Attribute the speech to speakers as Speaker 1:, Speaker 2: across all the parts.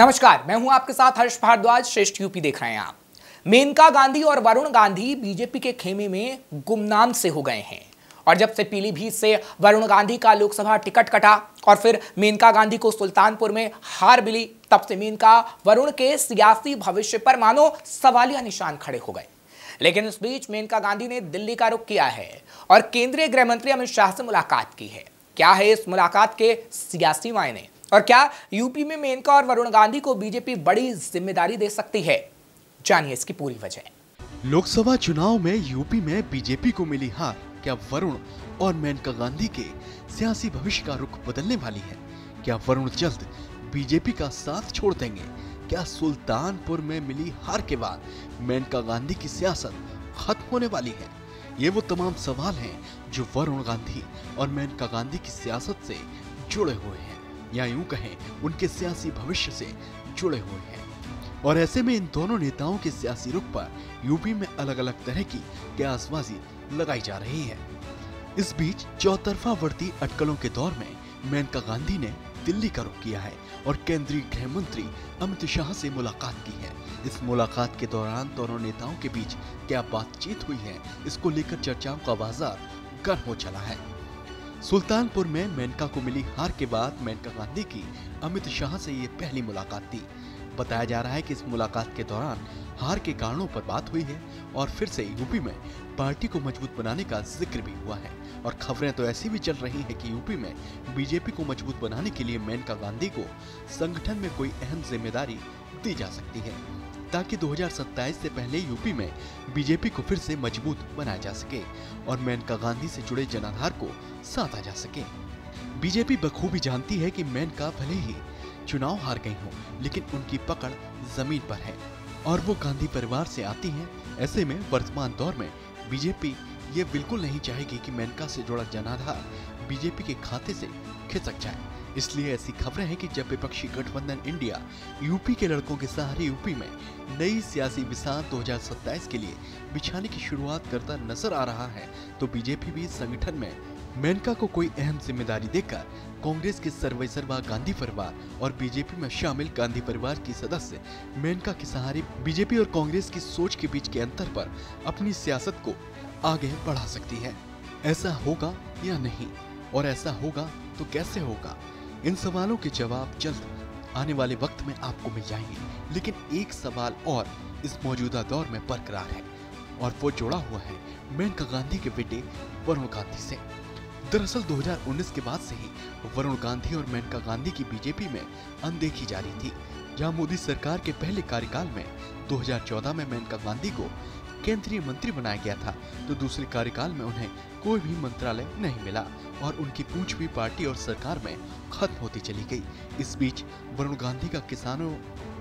Speaker 1: नमस्कार, मैं हूं आपके साथ हर्ष भारद्वाज। श्रेष्ठ यूपी देख रहे हैं आप। मेनका गांधी और वरुण गांधी बीजेपी के खेमे में गुमनाम से हो गए हैं और जब से पीलीभीत से वरुण गांधी का लोकसभा टिकट कटा और फिर मेनका गांधी को सुल्तानपुर में हार मिली, तब से मेनका वरुण के सियासी भविष्य पर मानो सवालिया निशान खड़े हो गए। लेकिन इस बीच मेनका गांधी ने दिल्ली का रुख किया है और केंद्रीय गृह मंत्री अमित शाह से मुलाकात की है। क्या है इस मुलाकात के सियासी मायने और क्या यूपी में मेनका और वरुण गांधी को बीजेपी बड़ी जिम्मेदारी दे सकती है? जानिए इसकी पूरी वजह।
Speaker 2: लोकसभा चुनाव में यूपी में बीजेपी को मिली हार क्या वरुण और मेनका गांधी के सियासी भविष्य का रुख बदलने वाली है? क्या वरुण जल्द बीजेपी का साथ छोड़ देंगे? क्या सुल्तानपुर में मिली हार के बाद मेनका गांधी की सियासत खत्म होने वाली है? ये वो तमाम सवाल हैं जो वरुण गांधी और मेनका गांधी की सियासत से जुड़े हुए हैं, या यूं कहें उनके सियासी भविष्य से जुड़े हुए हैं। और ऐसे में इन दोनों नेताओं के सियासी रुख पर यूपी में अलग अलग तरह की कयासबाजी लगाई जा रही है। इस बीच चौतरफा बढ़ती अटकलों के दौर में मेनका गांधी ने दिल्ली का रुख किया है और केंद्रीय गृह मंत्री अमित शाह से मुलाकात की है। इस मुलाकात के दौरान दोनों नेताओं के बीच क्या बातचीत हुई है, इसको लेकर चर्चाओं का बाजार गर्म हो चला है। सुल्तानपुर में मेनका को मिली हार के बाद मेनका गांधी की अमित शाह से ये पहली मुलाकात थी। बताया जा रहा है कि इस मुलाकात के दौरान हार के कारणों पर बात हुई है और फिर से यूपी में पार्टी को मजबूत बनाने का जिक्र भी हुआ है। और खबरें तो ऐसी भी चल रही हैं कि यूपी में बीजेपी को मजबूत बनाने के लिए मेनका गांधी को संगठन में कोई अहम जिम्मेदारी दी जा सकती है, ताकि 2027 से पहले यूपी में बीजेपी को फिर से मजबूत बनाया जा सके और मेनका गांधी से जुड़े जनाधार को साधा जा सके। बीजेपी बखूबी जानती है कि मेनका भले ही चुनाव हार गई हो, लेकिन उनकी पकड़ जमीन पर है और वो गांधी परिवार से आती हैं। ऐसे में वर्तमान दौर में बीजेपी ये बिल्कुल नहीं चाहेगी कि मेनका से जुड़ा जनाधार बीजेपी के खाते से खिसक जाए। इसलिए ऐसी खबरें हैं कि जब विपक्षी गठबंधन इंडिया यूपी के लड़कों के सहारे यूपी में नई सियासी बिसात 2027 के लिए बिछाने की शुरुआत करता नजर आ रहा है, तो बीजेपी भी संगठन में मेनका को कोई अहम जिम्मेदारी देकर कांग्रेस के सर्वेसर्वा गांधी परिवार और बीजेपी में शामिल गांधी परिवार की सदस्य मेनका के सहारे बीजेपी और कांग्रेस की सोच के बीच के अंतर पर अपनी सियासत को आगे बढ़ा सकती है। ऐसा होगा या नहीं, और ऐसा होगा तो कैसे होगा? इन सवालों के जवाब जल्द आने वाले वक्त में आपको मिल जाएंगे। लेकिन एक सवाल और इस मौजूदा दौर में बरकरार है और वो जुड़ा हुआ है मेनका गांधी के बेटे वरुण गांधी से। दरअसल 2019 के बाद से ही वरुण गांधी और मेनका गांधी की बीजेपी में अनदेखी जारी थी। जहां मोदी सरकार के पहले कार्यकाल में 2014 में मेनका गांधी को केंद्रीय मंत्री बनाया गया था, तो दूसरे कार्यकाल में उन्हें कोई भी मंत्रालय नहीं मिला और उनकी पूंछ भी पार्टी और सरकार में खत्म होती चली गई। इस बीच वरुण गांधी का किसानों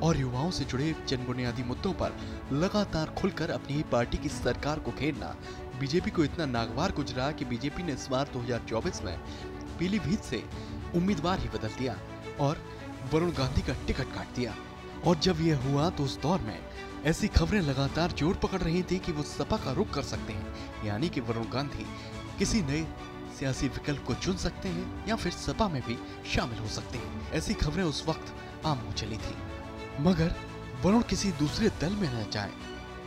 Speaker 2: और युवाओं से जुड़े जन बुनियादी मुद्दों पर लगातार खुलकर अपनी ही पार्टी की सरकार को घेरना बीजेपी को इतना नागवार गुजरा कि बीजेपी ने इस बार 2024 में पीलीभीत से उम्मीदवार ही बदल दिया और वरुण गांधी का टिकट काट दिया। और जब यह हुआ तो उस दौर में ऐसी खबरें लगातार जोर पकड़ रही थी कि वो सपा का रुख कर सकते हैं, यानी कि वरुण गांधी किसी नए सियासी विकल्प को चुन सकते हैं या फिर सपा में भी शामिल हो सकते हैं। ऐसी खबरें उस वक्त आम हो चली थी। मगर वरुण किसी दूसरे दल में न जाए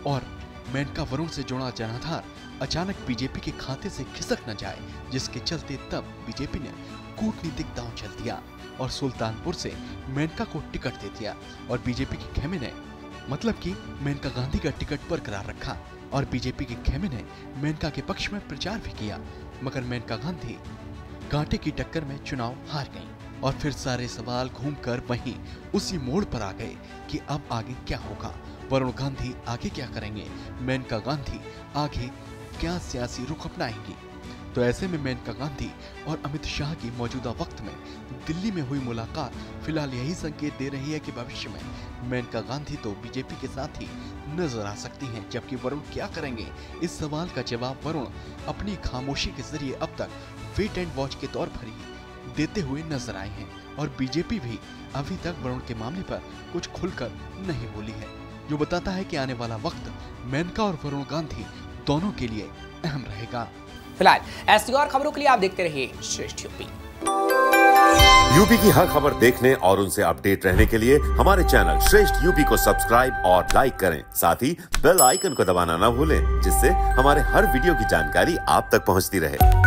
Speaker 2: और मेनका वरुण से जुड़ा जनाधार अचानक बीजेपी के खाते से खिसक न जाए, जिसके चलते तब बीजेपी ने कूटनीतिक दांव चल दिया और सुल्तानपुर से मेनका को टिकट दे दिया और बीजेपी के खेमे ने मतलब कि मेनका गांधी का टिकट बरकरार रखा और बीजेपी के खेमे ने मेनका के पक्ष में प्रचार भी किया। मगर मेनका गांधी कांटे की टक्कर में चुनाव हार गईं और फिर सारे सवाल घूमकर वहीं उसी मोड़ पर आ गए कि अब आगे क्या होगा, वरुण गांधी आगे क्या करेंगे, मेनका गांधी आगे क्या सियासी रुख अपनाएंगी। तो ऐसे में मेनका गांधी और अमित शाह की मौजूदा वक्त में दिल्ली में हुई मुलाकात फिलहाल यही संकेत दे रही है कि भविष्य में मेनका गांधी तो बीजेपी के साथ ही नजर आ सकती हैं, जबकि वरुण क्या करेंगे, इस सवाल का जवाब वरुण अपनी खामोशी के जरिए अब तक वेट एंड वॉच के तौर पर ही देते हुए नजर आए हैं। और बीजेपी भी अभी तक वरुण के मामले पर कुछ खुलकर नहीं बोली है, जो बताता है कि आने वाला वक्त मेनका और वरुण गांधी दोनों के लिए अहम रहेगा।
Speaker 1: फिलहाल ऐसी और खबरों के लिए आप देखते रहिए श्रेष्ठ यूपी।
Speaker 3: यूपी की हर खबर देखने और उनसे अपडेट रहने के लिए हमारे चैनल श्रेष्ठ यूपी को सब्सक्राइब और लाइक करें। साथ ही बेल आइकन को दबाना ना भूलें, जिससे हमारे हर वीडियो की जानकारी आप तक पहुंचती रहे।